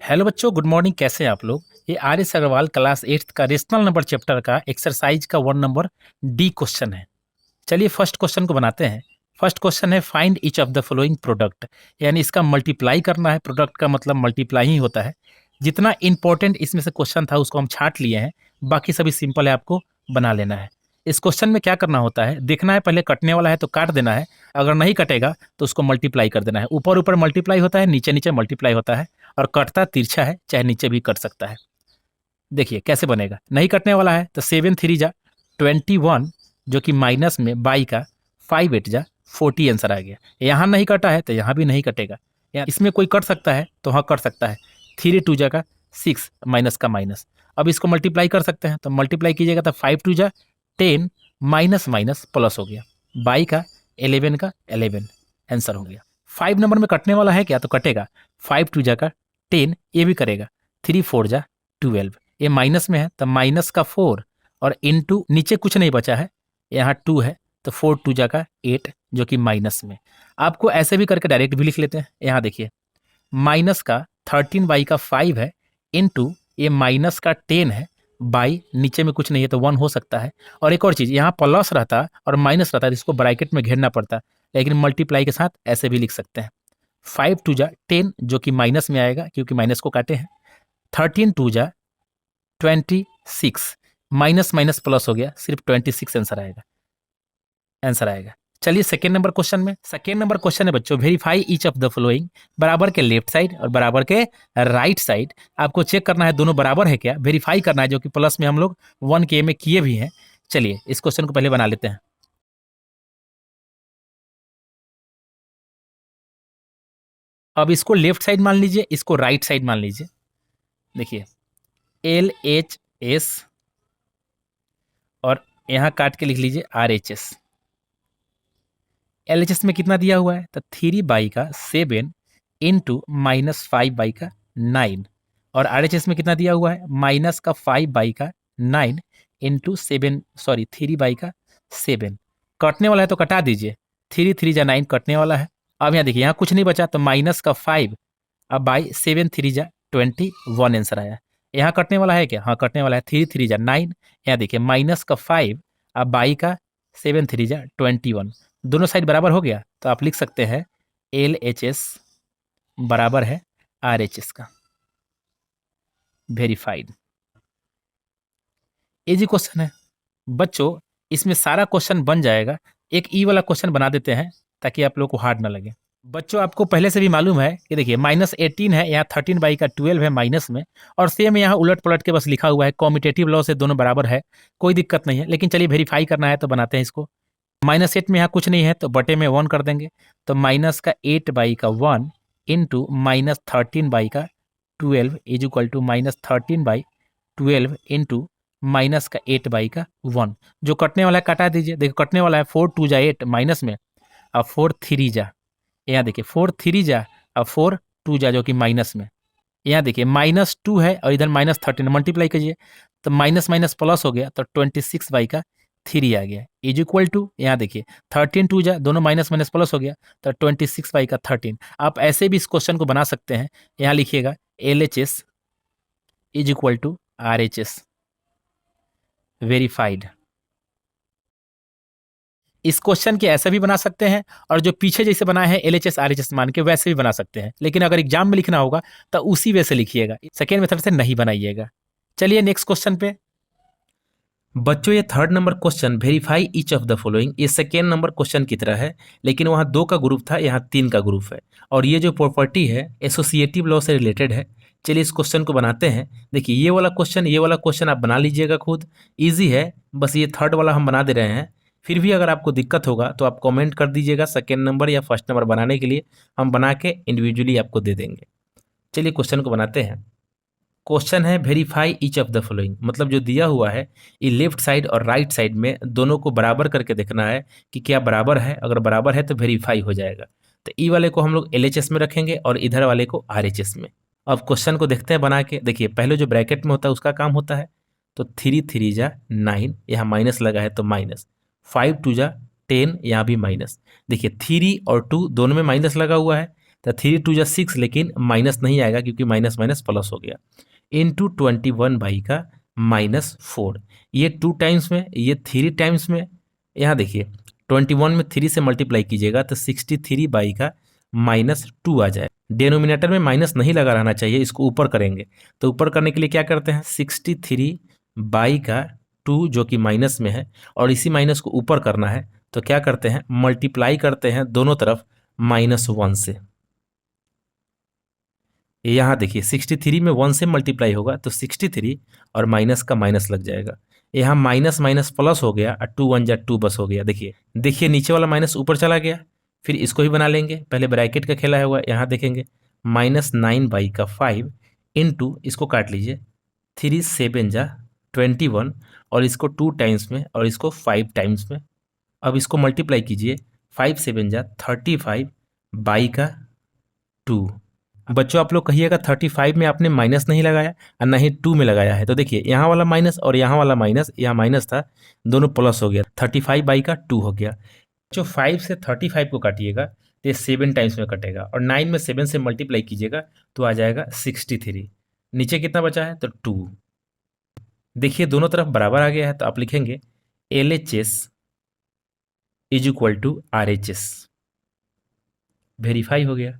Hello बच्चों, good morning. कैसे हैं आप लोग। ये आर एस अग्रवाल क्लास 8 का रेशनल नंबर चैप्टर का एक्सरसाइज का 1 नंबर डी क्वेश्चन है। चलिए फर्स्ट क्वेश्चन को बनाते हैं। फर्स्ट क्वेश्चन है find each of the following product, यानी इसका मल्टीप्लाई करना है। प्रोडक्ट का मतलब मल्टीप्लाई ही होता है। जितना इंपॉर्टेंट इसमें से क्वेश्चन था उसको हम छांट लिए हैं, बाकी सभी सिंपल है, आपको बना लेना है। इस क्वेश्चन में क्या करना होता है, देखना है पहले कटने वाला है तो काट देना है, अगर नहीं कटेगा तो उसको मल्टीप्लाई कर देना है। ऊपर ऊपर मल्टीप्लाई होता है, नीचे नीचे मल्टीप्लाई होता है, और कटता तिरछा है, चाहे नीचे भी कट सकता है। देखिए कैसे बनेगा। नहीं कटने वाला है तो 7 3 जा 21, जो कि माइनस में बाई का 5 8 जा 40 आंसर आ गया। यहाँ नहीं कटा है तो यहाँ भी नहीं कटेगा। या इसमें कोई कट सकता है तो हाँ कट सकता है। 3 2 जा का 6 माइनस का माइनस। अब इसको मल्टीप्लाई कर सकते हैं तो मल्टीप्लाई कीजिएगा तो 5 2 जा 10 माइनस माइनस प्लस हो गया। बाई का 11 का 11 आंसर हो गया। 5 नंबर में कटने वाला है क्या, तो कटेगा। 5 2 जा का 10, ये भी करेगा। 3 4 जा 12, ये माइनस में है तो माइनस का 4 और इनटू नीचे कुछ नहीं बचा है, यहाँ 2 है तो 4 2 जा का 8, जो कि माइनस में। आपको ऐसे भी करके डायरेक्ट भी लिख लेते हैं। यहाँ देखिए माइनस का 13 बाई का 5 है, इनटू ये माइनस का 10 है, बाई नीचे में कुछ नहीं है तो 1 हो सकता है। और एक और चीज़, यहाँ प्लस रहता और माइनस रहता तो इसको ब्रैकेट में घेरना पड़ता, लेकिन मल्टीप्लाई के साथ ऐसे भी लिख सकते हैं। 5 2 जा 10, जो कि माइनस में आएगा क्योंकि माइनस को काटे हैं। 13 2 जा 26, माइनस माइनस प्लस हो गया, सिर्फ 26 आंसर आएगा। चलिए सेकेंड नंबर क्वेश्चन में। सेकेंड नंबर क्वेश्चन है बच्चों, verify each of the following. बराबर के लेफ्ट साइड और बराबर के राइट साइड आपको चेक करना है दोनों बराबर है क्या, वेरीफाई करना है, जो कि प्लस में हम लोग 1 के में किए भी हैं। चलिए इस क्वेश्चन को पहले बना लेते हैं। अब इसको लेफ्ट साइड मान लीजिए, इसको राइट साइड मान लीजिए। देखिए LHS और यहाँ काट के लिख लीजिए RHS। LHS में कितना दिया हुआ है तो 3 बाई का 7 इंटू माइनस 5 बाई का 9, और RHS में कितना दिया हुआ है माइनस का 5 बाई का 9 इंटू 7, सॉरी 3 बाई का 7। कटने वाला है तो कटा दीजिए, 3 3 जा 9 कटने वाला है। अब यहाँ देखिए यहाँ कुछ नहीं बचा तो माइनस का 5, अब बाई 7 3 जा 21 आंसर आया। यहाँ कटने वाला है क्या, हाँ कटने वाला है, 3 3 जा 9, यहाँ देखिए माइनस का 5, अब बाई का 7 3 जा 21, दोनों साइड बराबर हो गया तो आप लिख सकते हैं LHS बराबर है RHS का। वेरीफाइड। इजी क्वेश्चन है बच्चों, इसमें सारा क्वेश्चन बन जाएगा। एक ई वाला क्वेश्चन बना देते हैं ताकि आप लोग को हार्ड ना लगे। बच्चों आपको पहले से भी मालूम है कि देखिए -18 है, यहाँ 13 बाई का 12 है माइनस में, और सेम यहाँ उलट पलट के बस लिखा हुआ है, कॉम्यूटेटिव लॉ से दोनों बराबर है, कोई दिक्कत नहीं है। लेकिन चलिए वेरीफाई करना है तो बनाते हैं इसको। -8 में यहाँ कुछ नहीं है तो बटे में 1 कर देंगे, तो माइनस का 8 बाई का 1 इंटू माइनस 13 बाई का 12 is equal to -13 by 12 into minus का 8 बाई का 1। जो कटने वाला है काटा दीजिए। देखिए कटने वाला है 4 2 जा 8 माइनस में, अब 4 3 जा, यहाँ देखिए 4 3 जा, अब 4 2 जा, जो कि माइनस में। यहाँ देखिए -2 है और इधर -13, मल्टीप्लाई कीजिए तो माइनस माइनस प्लस हो गया तो 26 बाई का 3 आ गया, इज इक्वल टू, यहाँ देखिए 13 2 जा, दोनों माइनस माइनस प्लस हो गया तो 26 बाई का 13। आप ऐसे भी इस क्वेश्चन को बना सकते हैं। यहाँ लिखिएगा LHS is equal to RHS। Verified. इस क्वेश्चन के ऐसे भी बना सकते हैं, और जो पीछे जैसे बनाए हैं LHS RHS मान के वैसे भी बना सकते हैं, लेकिन अगर एग्जाम में लिखना होगा तो उसी वे से लिखिएगा, सेकेंड मेथड से नहीं बनाइएगा। चलिए नेक्स्ट क्वेश्चन पे। बच्चों ये third number question, verify each of the following, ये सेकेंड नंबर क्वेश्चन की तरह है, लेकिन वहाँ 2 का ग्रुप था, यहाँ 3 का ग्रुप है, और ये जो प्रॉपर्टी है एसोसिएटिव लॉ से रिलेटेड है। चलिए इस क्वेश्चन को बनाते हैं। देखिए ये वाला क्वेश्चन आप बना लीजिएगा खुद, ईजी है, बस ये थर्ड वाला हम बना दे रहे हैं। फिर भी अगर आपको दिक्कत होगा तो आप कमेंट कर दीजिएगा, सेकेंड नंबर या फर्स्ट नंबर बनाने के लिए हम बना के इंडिविजुअली आपको दे देंगे। चलिए क्वेश्चन को बनाते हैं। क्वेश्चन है verify each of the following, मतलब जो दिया हुआ है ये लेफ्ट साइड और राइट साइड में दोनों को बराबर करके देखना है कि क्या बराबर है, अगर बराबर है तो वेरीफाई हो जाएगा। तो ई वाले को हम लोग LHS में रखेंगे और इधर वाले को RHS में। अब क्वेश्चन को देखते हैं बना के। देखिए पहले जो ब्रैकेट में होता है उसका काम होता है, तो 3 3 जा 9, यहाँ माइनस लगा है तो माइनस, 5 2 जा 10, यहाँ भी माइनस। देखिए 3 और 2 दोनों में माइनस लगा हुआ है तो 3 × 2 = 6, लेकिन माइनस नहीं आएगा क्योंकि माइनस माइनस प्लस हो गया, इंटू 21/4। ये 2 टाइम्स में, ये 3 टाइम्स में। यहाँ देखिए 21 में 3 से मल्टीप्लाई कीजिएगा तो 63/-2 आ जाए। डेनोमिनेटर में माइनस नहीं लगा रहना चाहिए, इसको ऊपर करेंगे। तो ऊपर करने के लिए क्या करते हैं, 63/2 जो कि माइनस में है, और इसी माइनस को ऊपर करना है तो क्या करते हैं, मल्टीप्लाई करते हैं दोनों तरफ -1 से। यहाँ देखिए 63 में 1 से मल्टीप्लाई होगा तो 63 और माइनस का माइनस लग जाएगा। यहाँ माइनस माइनस प्लस हो गया और 2 1 जा 2 बस हो गया। देखिए देखिए नीचे वाला माइनस ऊपर चला गया, फिर इसको ही बना लेंगे। पहले ब्रैकेट का खेला हुआ, यहाँ देखेंगे -9/5 इंटू, इसको काट लीजिए, 3 7 जा 21 और इसको 2 टाइम्स में और इसको 5 टाइम्स में। अब इसको मल्टीप्लाई कीजिए, 5 7 जा 35/2। बच्चों आप लोग कहिएगा 35 में आपने माइनस नहीं लगाया और ना ही 2 में लगाया है। तो देखिए यहाँ वाला माइनस और यहाँ वाला माइनस, यहाँ माइनस था, दोनों प्लस हो गया, 35/2 हो गया। जो 5 से 35 को काटिएगा तो ये 7 टाइम्स में कटेगा, और 9 में 7 से मल्टीप्लाई कीजिएगा तो आ जाएगा 63। नीचे कितना बचा है, तो 2। देखिए दोनों तरफ बराबर आ गया है, तो आप लिखेंगे LHS = RHS। वेरीफाई हो गया।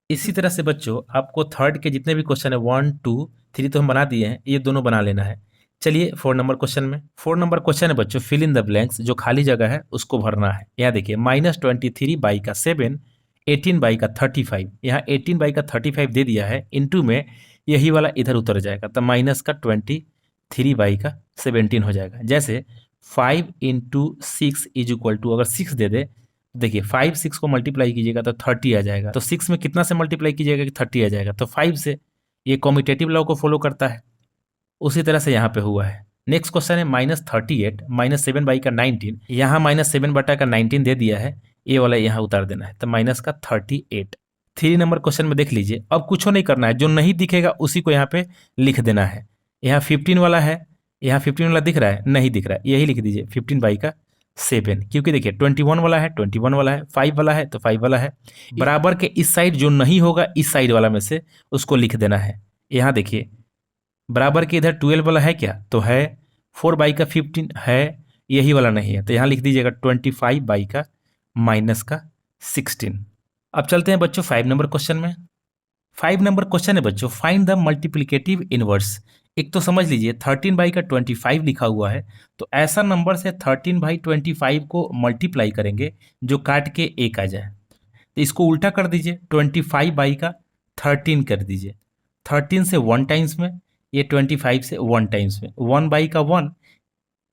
इसी तरह से बच्चों आपको थर्ड के जितने भी क्वेश्चन है, 1 2 3 तो हम बना दिए हैं, ये दोनों बना लेना है। चलिए 4 नंबर क्वेश्चन में, 4 नंबर क्वेश्चन है बच्चों, फिल इन द ब्लैंक्स, जो खाली जगह है उसको भरना है। यहाँ देखिए -23/7, 18/35, यहाँ 18/35 दे दिया है, इंटू में यही वाला इधर उतर जाएगा तो -23/17 हो जाएगा। जैसे 5 × 6 = अगर 6 दे दे, देखिए 5 6 को मल्टीप्लाई कीजिएगा तो 30 आ जाएगा। तो 6 में कितना से मल्टीप्लाई कीजिएगा कि 30 आ जाएगा, तो 5 से। ये कॉम्यूटेटिव लॉ को फॉलो करता है। उसी तरह से यहाँ पे हुआ है। नेक्स्ट क्वेश्चन है -38, -7/19, यहाँ -7/19 दे दिया है, ये वाला यहाँ उतार देना है तो -38। 3 नंबर क्वेश्चन में देख लीजिए, अब कुछ नहीं करना है, जो नहीं दिखेगा उसी को यहाँ पे लिख देना है। यहाँ 15 वाला है, यहाँ 15 वाला दिख रहा है, नहीं दिख रहा है, यही लिख दीजिए 15/7, क्योंकि देखिए 21 वाला है, 21 वाला है, 5 वाला है तो 5 वाला है। बराबर के इस साइड जो नहीं होगा, इस साइड वाला में से उसको लिख देना है। यहाँ देखिए बराबर के इधर 12 वाला है क्या, तो है। 4/15 है, यही वाला नहीं है, तो यहाँ लिख दीजिएगा 25/-16। अब चलते हैं बच्चों 5 नंबर क्वेश्चन में। 5 नंबर क्वेश्चन है बच्चों, फाइंड द मल्टीप्लिकेटिव इनवर्स। एक तो समझ लीजिए 13/25 लिखा हुआ है, तो ऐसा नंबर से 13/25 को मल्टीप्लाई करेंगे जो काट के 1 आ जाए। तो इसको उल्टा कर दीजिए, 25/13 कर दीजिए। 13 से 1 टाइम्स में, ये 25 से 1 टाइम्स में, 1/1,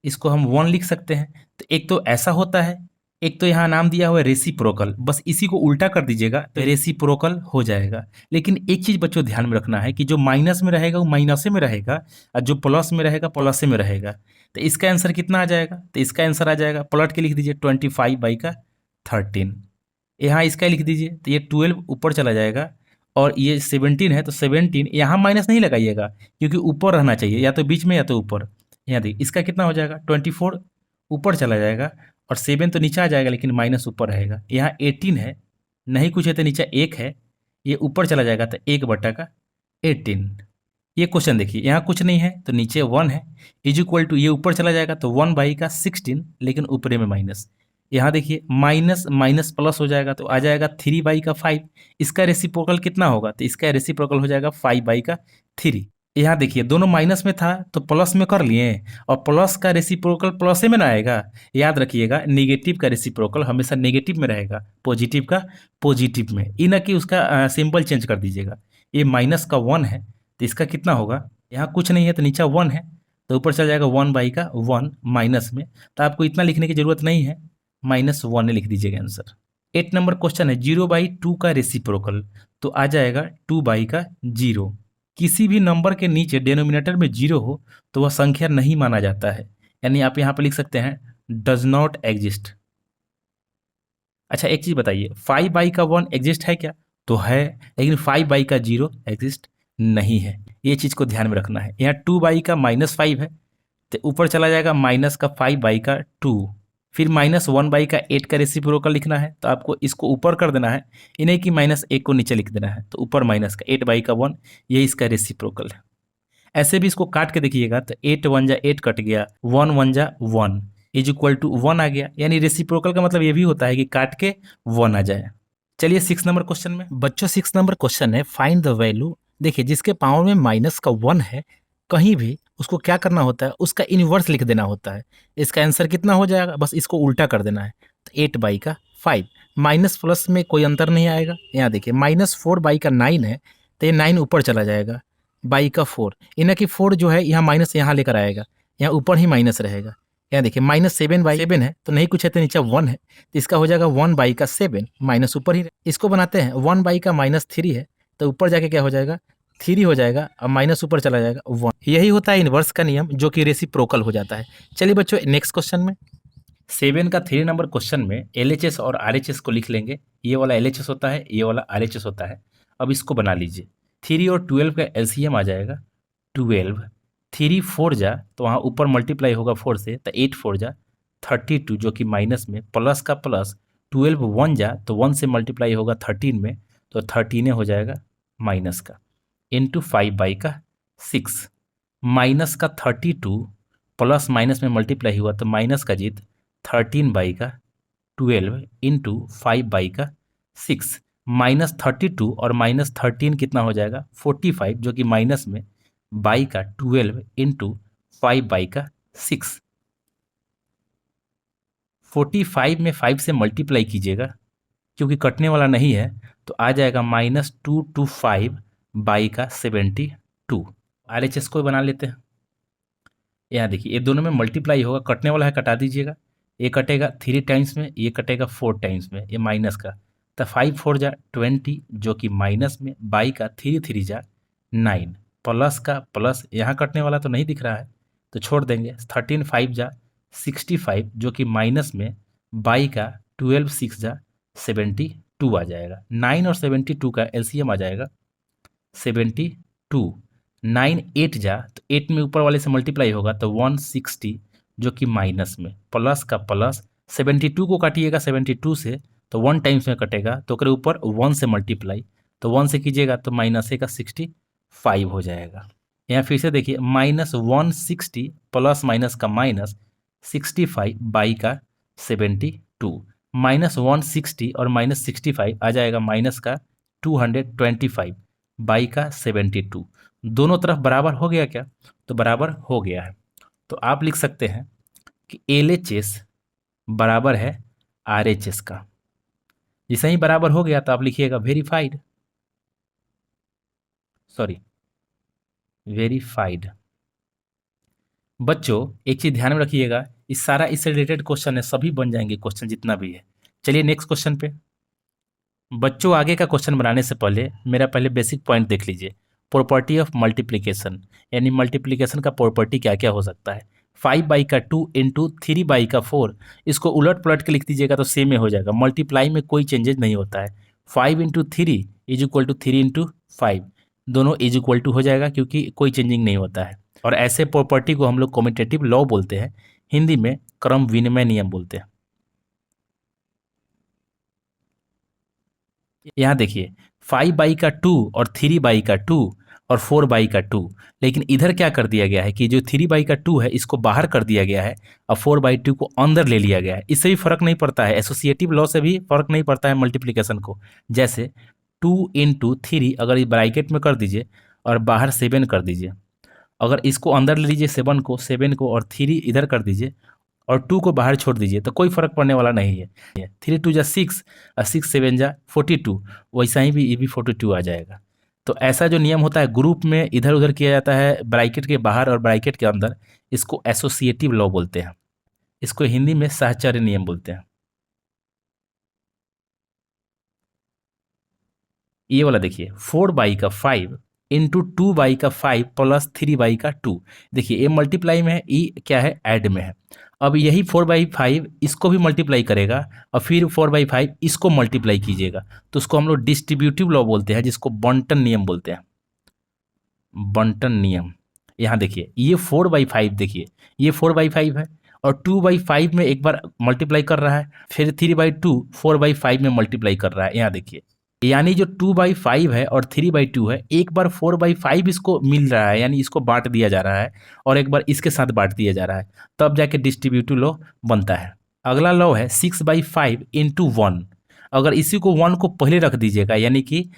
इसको हम 1 लिख सकते हैं। तो एक तो ऐसा होता है, एक तो यहाँ नाम दिया हुआ है रेसिप्रोकल, बस इसी को उल्टा कर दीजिएगा तो रेसिप्रोकल हो जाएगा। लेकिन एक चीज़ बच्चों ध्यान में रखना है कि जो माइनस में रहेगा वो माइनसे में रहेगा, और जो प्लस में रहेगा प्लस में रहेगा। तो इसका आंसर कितना आ जाएगा, तो इसका आंसर आ जाएगा, पलट के लिख दीजिए 25/13। यहाँ इसका लिख दीजिए तो ये 12 ऊपर चला जाएगा, और ये 17 है तो 17, यहाँ माइनस नहीं लगाइएगा क्योंकि ऊपर रहना चाहिए, या तो बीच में या तो ऊपर। यहाँ देखिए इसका कितना हो जाएगा, 24 ऊपर चला जाएगा, और 7 तो नीचे आ जाएगा लेकिन माइनस ऊपर रहेगा। यहाँ 18 है, नहीं कुछ है तो नीचे 1 है, ये ऊपर चला जाएगा तो 1/18। ये क्वेश्चन देखिए, यहाँ कुछ नहीं है तो नीचे 1 है, = ये ऊपर चला जाएगा तो 1/16 लेकिन ऊपरे में माइनस। यहाँ देखिए माइनस माइनस प्लस हो जाएगा तो आ जाएगा 3/5। इसका रेसिप्रोकल कितना होगा, तो इसका रेसिप्रोकल हो जाएगा 5/3। यहाँ देखिए दोनों माइनस में था तो प्लस में कर लिए, और प्लस का रेसिप्रोकल प्लस में ना आएगा। याद रखिएगा नेगेटिव का रेसिप्रोकल हमेशा नेगेटिव में रहेगा, पॉजिटिव का पॉजिटिव में, ये ना कि उसका सिंबल चेंज कर दीजिएगा। ये -1 है तो इसका कितना होगा, यहाँ कुछ नहीं है तो नीचे 1 है तो ऊपर चला जाएगा 1/1 माइनस में। तो आपको इतना लिखने की जरूरत नहीं है, -1 लिख दीजिएगा आंसर। 8 नंबर क्वेश्चन है 0/2 का रेसिप्रोकल, तो आ जाएगा 2/0। किसी भी नंबर के नीचे डिनोमिनेटर में 0 हो तो वह संख्या नहीं माना जाता है, यानी आप यहाँ पर लिख सकते हैं डज नॉट एग्जिस्ट। अच्छा एक चीज़ बताइए, 5/1 एग्जिस्ट है क्या, तो है, लेकिन 5/0 एग्जिस्ट नहीं है। ये चीज़ को ध्यान में रखना है। यहाँ 2/-5 है तो ऊपर चला जाएगा -5/2, फिर -1/8 का रेसिप्रोकल लिखना है तो आपको इसको ऊपर कर देना है, ये नहीं कि -1 को नीचे लिख देना है, तो ऊपर माइनस का 8/1, ये इसका रेसिप्रोकल है। ऐसे भी इसको काट के देखिएगा तो 8 1 जा 8 कट गया, 1 1 जा 1 इज इक्वल टू 1 आ गया। यानी रेसिप्रोकल का मतलब ये भी होता है कि काट के 1 आ जाए। चलिए 6 नंबर क्वेश्चन में, बच्चों 6 नंबर क्वेश्चन है फाइंड द वैल्यू। देखिए जिसके पावर में माइनस का 1 है, कहीं भी उसको क्या करना होता है, उसका इन्वर्स लिख देना होता है। इसका आंसर कितना हो जाएगा, बस इसको उल्टा कर देना है। तो 8/5 माइनस प्लस में कोई अंतर नहीं आएगा। यहाँ देखिए -4/9 है, तो ये 9 ऊपर चला जाएगा, बाई का 4, इन्हें कि 4 जो है यहाँ माइनस यहाँ लेकर आएगा, यहाँ ऊपर ही माइनस रहेगा। यहाँ देखिए -7/7 है, तो नहीं कुछ है तो नीचे 1 है, तो इसका हो जाएगा 1/7, माइनस ऊपर ही। इसको बनाते हैं 1/-3 है, तो ऊपर जाके क्या हो जाएगा 3 हो जाएगा, और माइनस ऊपर चला जाएगा 1। यही होता है इन्वर्स का नियम, जो कि रेसिप्रोकल हो जाता है। चलिए बच्चों नेक्स्ट क्वेश्चन में, 7 का 3 नंबर क्वेश्चन में LHS और RHS को लिख लेंगे। ये वाला LHS होता है, ये वाला RHS होता है। अब इसको बना लीजिए। 3 और 12 का LCM आ जाएगा 12। 3 4 जा तो वहाँ ऊपर मल्टीप्लाई होगा 4 से, तो 8 4 जा 32, जो कि माइनस में, प्लस का प्लस 12 1 जा तो 1 से मल्टीप्लाई होगा 13 में, तो 13 हो जाएगा माइनस का, इंटू 5/6। माइनस का 32 प्लस माइनस में मल्टीप्लाई हुआ तो माइनस का जीत 13/12 इंटू 5/6। -32 और -13 कितना हो जाएगा 45, जो कि माइनस में, बाई का 12 इंटू 5/6। 45 में 5 से मल्टीप्लाई कीजिएगा, क्योंकि कटने वाला नहीं है, तो आ जाएगा -225/72। RHS को बना लेते हैं। यहाँ देखिए ये दोनों में मल्टीप्लाई होगा, कटने वाला है कटा दीजिएगा। ये कटेगा 3 टाइम्स में, ये कटेगा 4 टाइम्स में, ये माइनस का, तो 5 4 जा 20, जो कि माइनस में, बाई का 3 3 जा 9, प्लस का प्लस, यहाँ कटने वाला तो नहीं दिख रहा है तो छोड़ देंगे, 13 5 जा 65, जो कि माइनस में, बाई का 12 6 जा 72 आ जाएगा। 9 और 72 का LCM आ जाएगा 72। 9 8 जा तो 8 में ऊपर वाले से मल्टीप्लाई होगा तो 160, जो कि माइनस में, प्लस का प्लस 72 को काटिएगा 72 से तो 1 टाइम्स में कटेगा, तो उसके ऊपर 1 से मल्टीप्लाई, तो 1 से कीजिएगा तो माइनस का 65 हो जाएगा। यहाँ फिर से देखिए -160 प्लस माइनस का माइनस 65 बाई का 72, -160 और -65 आ जाएगा माइनस का 225 बाई का 72। दोनों तरफ बराबर हो गया क्या, तो बराबर हो गया है। तो आप लिख सकते हैं कि LHS बराबर है RHS का। जैसे ही बराबर हो गया तो आप लिखिएगा वेरीफाइड, वेरीफाइड। बच्चों एक चीज ध्यान में रखिएगा, इस सारा इससे रिलेटेड क्वेश्चन है, सभी बन जाएंगे क्वेश्चन जितना भी है। चलिए नेक्स्ट क्वेश्चन पे। बच्चों आगे का क्वेश्चन बनाने से पहले मेरा पहले बेसिक पॉइंट देख लीजिए, प्रॉपर्टी ऑफ मल्टीप्लिकेशन, यानी मल्टीप्लिकेशन का प्रॉपर्टी क्या क्या हो सकता है। 5/2 इंटू 3/4, इसको उलट पलट के लिख दीजिएगा तो सेम में हो जाएगा, मल्टीप्लाई में कोई चेंजेस नहीं होता है। 5 into 3 is equal to 3 into 5, दोनों इज इक्वल टू हो जाएगा, क्योंकि कोई चेंजिंग नहीं होता है। और ऐसे प्रॉपर्टी को हम लोग कम्यूटेटिव लॉ बोलते हैं, हिंदी में क्रम विनिमय नियम बोलते हैं। यहाँ देखिए 5/2 और 3/2 और 4/2, लेकिन इधर क्या कर दिया गया है कि जो 3/2 है इसको बाहर कर दिया गया है और 4/2 को अंदर ले लिया गया है। इससे भी फर्क नहीं पड़ता है, एसोसिएटिव लॉ से भी फर्क नहीं पड़ता है मल्टीप्लिकेशन को। जैसे 2 इंटू 3 अगर ब्रैकेट में कर दीजिए और बाहर 7 कर दीजिए, अगर इसको अंदर ले लीजिए 7 को और 3 इधर कर दीजिए और 2 को बाहर छोड़ दीजिए, तो कोई फर्क पड़ने वाला नहीं है। 3 2 जा 6 और 6 7 जा 42, वैसा ही भी ये भी 42 आ जाएगा। तो ऐसा जो नियम होता है ग्रुप में इधर उधर किया जाता है, ब्रैकेट के बाहर और ब्रैकेट के अंदर, इसको एसोसिएटिव लॉ बोलते हैं। इसको हिंदी में साहचर्य नियम बोलते हैं। ये वाला देखिए 4/5 इंटू 2/5 प्लस 3/2, देखिए ये मल्टीप्लाई में है, ये क्या है ऐड में है। अब यही 4/5 इसको भी मल्टीप्लाई करेगा और फिर 4/5 इसको मल्टीप्लाई कीजिएगा, तो उसको हम लोग डिस्ट्रीब्यूटिव लॉ बोलते हैं, जिसको बंटन नियम बोलते हैं, बंटन नियम। यहाँ देखिए ये 4/5, देखिए ये 4/5 है और 2/5 में एक बार मल्टीप्लाई कर रहा है, फिर 3/2 4/5 में मल्टीप्लाई कर रहा है। यहाँ देखिए, यानी जो 2/5 है और 3/2 है, एक बार 4/5 इसको मिल रहा है, यानी इसको बांट दिया जा रहा है, और एक बार इसके साथ बांट दिया जा रहा है, तब जाके डिस्ट्रीब्यूटिव लॉ बनता है। अगला लॉ है 6/5 इंटू 1। अगर इसी को 1 को पहले रख दीजिएगा, यानी कि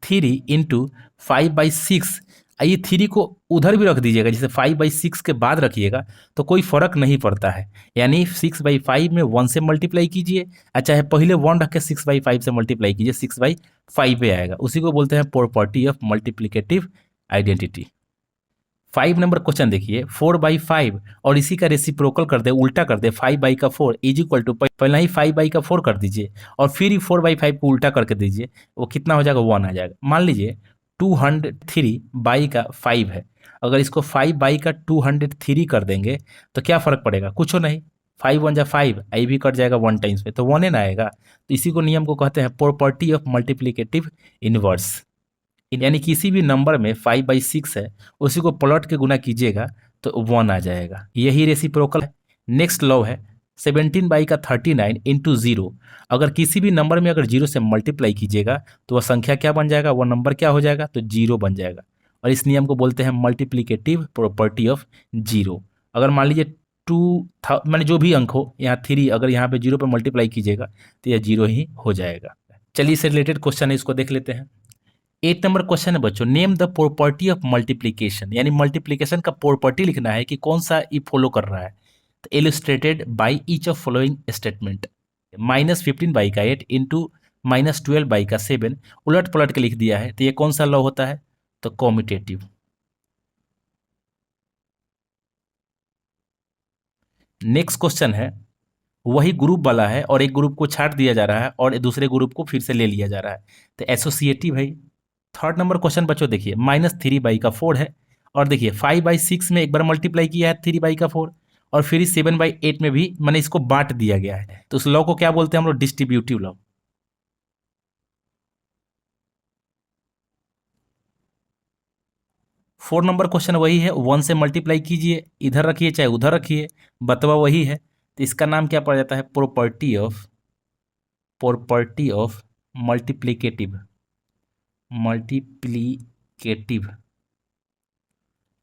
3 इंटू 5/6, ये 3 को उधर भी रख दीजिएगा, जैसे 5/6 के बाद रखिएगा तो कोई फर्क नहीं पड़ता है। यानी 6/5 में 1 से मल्टीप्लाई कीजिए, चाहे पहले 1 रख के 6/5 से मल्टीप्लाई कीजिए, 6/5 पे आएगा। उसी को बोलते हैं property of multiplicative identity. 5 number question देखिए, 4/5 और इसी का रेसिप्रोकल कर दे, उल्टा कर दे, 5/4 इज इक्वल टू, पहले ही 5/4 कर दीजिए और फिर ही 4/5 को उल्टा करके दीजिए, वो कितना हो जाएगा, 1 आ जाएगा। मान लीजिए 203/5 है, अगर इसको 5/203 कर देंगे तो क्या फर्क पड़ेगा, कुछ नहीं, 5 1 जा 5, आई भी कट जाएगा 1 टाइम्स पे, तो 1 ना आएगा। तो इसी को नियम को कहते हैं प्रॉपर्टी ऑफ मल्टीप्लिकेटिव इनवर्स। यानी किसी भी नंबर में 5/6 है, उसी को प्लॉट के गुना कीजिएगा तो 1 आ जाएगा, यही रेसिप्रोकल है। नेक्स्ट लॉ है 17/39 इंटू 0। अगर किसी भी नंबर में अगर 0 से मल्टीप्लाई कीजिएगा तो वह संख्या क्या बन जाएगा, वह नंबर क्या हो जाएगा, तो 0 बन जाएगा। और इस नियम को बोलते हैं मल्टीप्लिकेटिव प्रॉपर्टी ऑफ 0। अगर मान लीजिए 2 था, मैंने जो भी अंक हो, यहाँ 3, अगर यहाँ पे 0 पे मल्टीप्लाई कीजिएगा तो यह 0 ही हो जाएगा। चलिए इससे रिलेटेड क्वेश्चन है, इसको देख लेते हैं। 8 नंबर क्वेश्चन है बच्चों, name the property of multiplication, यानी मल्टीप्लिकेशन का प्रॉपर्टी लिखना है कि कौन सा ये फॉलो कर रहा है। तो illustrated by each of following statement, -15/8 into -12/7, उलट पलट के लिख दिया है, तो ये कौन सा लॉ होता है, तो कॉम्यूटेटिव। नेक्स्ट क्वेश्चन है, वही ग्रुप वाला है और एक ग्रुप को छाट दिया जा रहा है और दूसरे ग्रुप को फिर से ले लिया जा रहा है, तो एसोसिएटिव है। थर्ड नंबर क्वेश्चन बच्चों देखिए, -3/4 है, और देखिए 5/6 में एक बार मल्टीप्लाई किया है 3/4, और फिर 7/8 में भी मैंने इसको बांट दिया गया है, तो उस लॉ को क्या बोलते हैं हम लोग, डिस्ट्रीब्यूटिव लॉ। 4 नंबर क्वेश्चन वही है, 1 से मल्टीप्लाई कीजिए, इधर रखिए चाहे उधर रखिए, बतवा वही है, तो इसका नाम क्या पड़ जाता है, प्रॉपर्टी ऑफ मल्टीप्लिकेटिव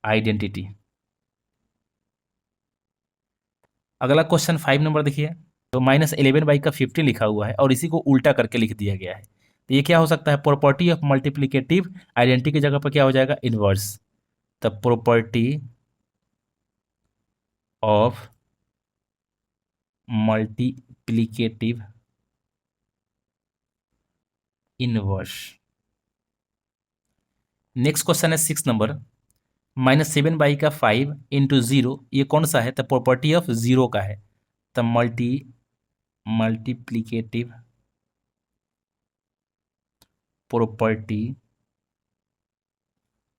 आइडेंटिटी। अगला क्वेश्चन 5 नंबर देखिए, तो -11/15 लिखा हुआ है और इसी को उल्टा करके लिख दिया गया है, तो ये क्या हो सकता है, प्रॉपर्टी ऑफ मल्टीप्लिकेटिव आइडेंटिटी की जगह पर क्या हो जाएगा, inverse. The property of multiplicative inverse. Next question है 6 नंबर, -7/5 इंटू 0, ये कौन सा है, तो प्रॉपर्टी ऑफ 0 का है, तो मल्टीप्लिकेटिव प्रॉपर्टी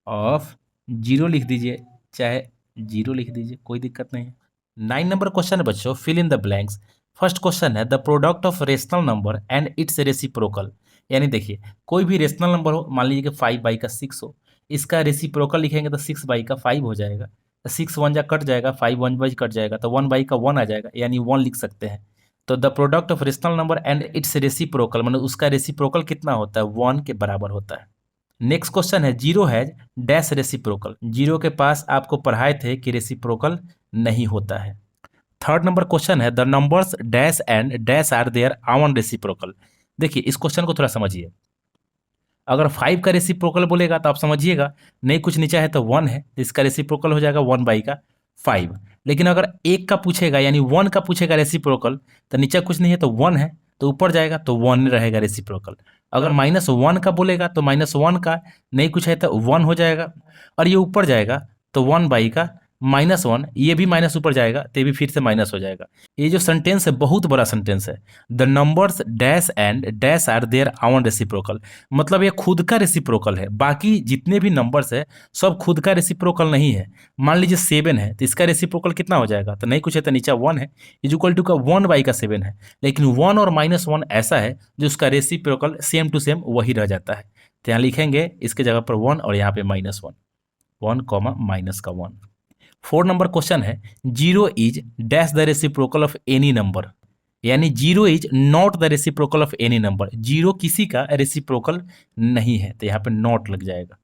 ऑफ 0 लिख दीजिए, चाहे 0 लिख दीजिए, कोई दिक्कत नहीं है। 9 नंबर क्वेश्चन है बच्चों, fill in the blanks. First question है the product of rational number and its reciprocal, यानी देखिए कोई भी रेशनल नंबर हो, मान लीजिए कि 5/6 हो, इसका रेसिप्रोकल लिखेंगे तो 6/5 हो जाएगा, तो 6 1 जा कट जाएगा, 5 1 बाई कट जाएगा, तो 1/1 आ जाएगा, यानी 1 लिख सकते हैं। तो the product of rational number and its reciprocal, मतलब उसका रेसिप्रोकल कितना होता है, 1 के बराबर होता है। नेक्स्ट क्वेश्चन है, zero has dash reciprocal, zero के पास आपको पढ़ाए थे कि रेसिप्रोकल नहीं होता है। थर्ड नंबर क्वेश्चन है, the numbers dash and dash are their own reciprocal. देखिए इस क्वेश्चन को थोड़ा समझिए, अगर 5 का रेसिप्रोकल बोलेगा तो आप समझिएगा नहीं, कुछ नीचा है तो 1 है, तो इसका रेसिप्रोकल हो जाएगा 1/5। लेकिन अगर 1 का पूछेगा, यानी 1 का पूछेगा रेसिप्रोकल, तो नीचे कुछ नहीं है तो 1 है, तो ऊपर जाएगा तो 1 रहेगा रेसिप्रोकल। अगर -1 का बोलेगा तो -1 का नहीं कुछ है तो 1 हो जाएगा, और ये ऊपर जाएगा तो 1/-1, ये भी माइनस ऊपर जाएगा तो ये भी फिर से माइनस हो जाएगा। ये जो सेंटेंस है बहुत बड़ा सेंटेंस है, the numbers dash and dash are their own reciprocal, मतलब ये खुद का रेसिप्रोकल है, बाकी जितने भी नंबर्स है सब खुद का रेसिप्रोकल नहीं है। मान लीजिए 7 है तो इसका रेसिप्रोकल कितना हो जाएगा, तो नहीं कुछ है तो नीचे 1 है, इज इक्वल टू का 1/7 है, लेकिन 1 और -1 ऐसा है जो उसका रेसिप्रोकल सेम टू सेम वही रह जाता है, तो यहाँ लिखेंगे इसके जगह पर 1 और यहाँ पे -1, 1, -1। 4 नंबर क्वेश्चन है, zero is dash the reciprocal of any number, यानी zero is not the reciprocal of any number, zero किसी का रेसिप्रोकल नहीं है, तो यहाँ पे नॉट लग जाएगा।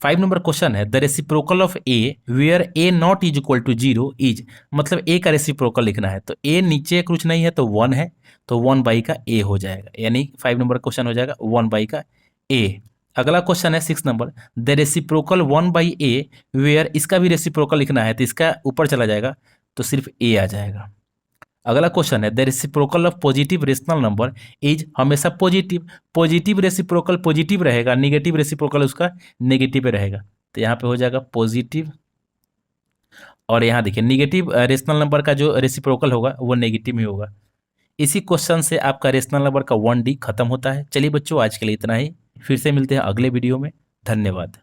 5 नंबर क्वेश्चन है, the reciprocal of a where a naught is equal to zero is, मतलब ए का रेसिप्रोकल लिखना है, तो ए नीचे कुछ नहीं है तो 1 है, तो 1 का ए हो जाएगा, यानी 5 नंबर क्वेश्चन हो जाएगा 1 का ए। अगला क्वेश्चन है 6 number, the reciprocal 1/a where, इसका भी रेसिप्रोकल लिखना है तो इसका ऊपर चला जाएगा तो सिर्फ ए आ जाएगा। अगला क्वेश्चन है, the reciprocal of positive rational number is, हमेशा पॉजिटिव, पॉजिटिव रेसिप्रोकल पॉजिटिव रहेगा, नेगेटिव रेसिप्रोकल उसका नेगेटिव रहेगा, तो यहाँ पे हो जाएगा पॉजिटिव। और यहाँ देखिए नेगेटिव रेशनल नंबर का जो रेसिप्रोकल होगा वो नेगेटिव में होगा। इसी क्वेश्चन से आपका रेशनल नंबर का 1D खत्म होता है। चलिए बच्चों, आज के लिए इतना ही, फिर से मिलते हैं अगले वीडियो में। धन्यवाद।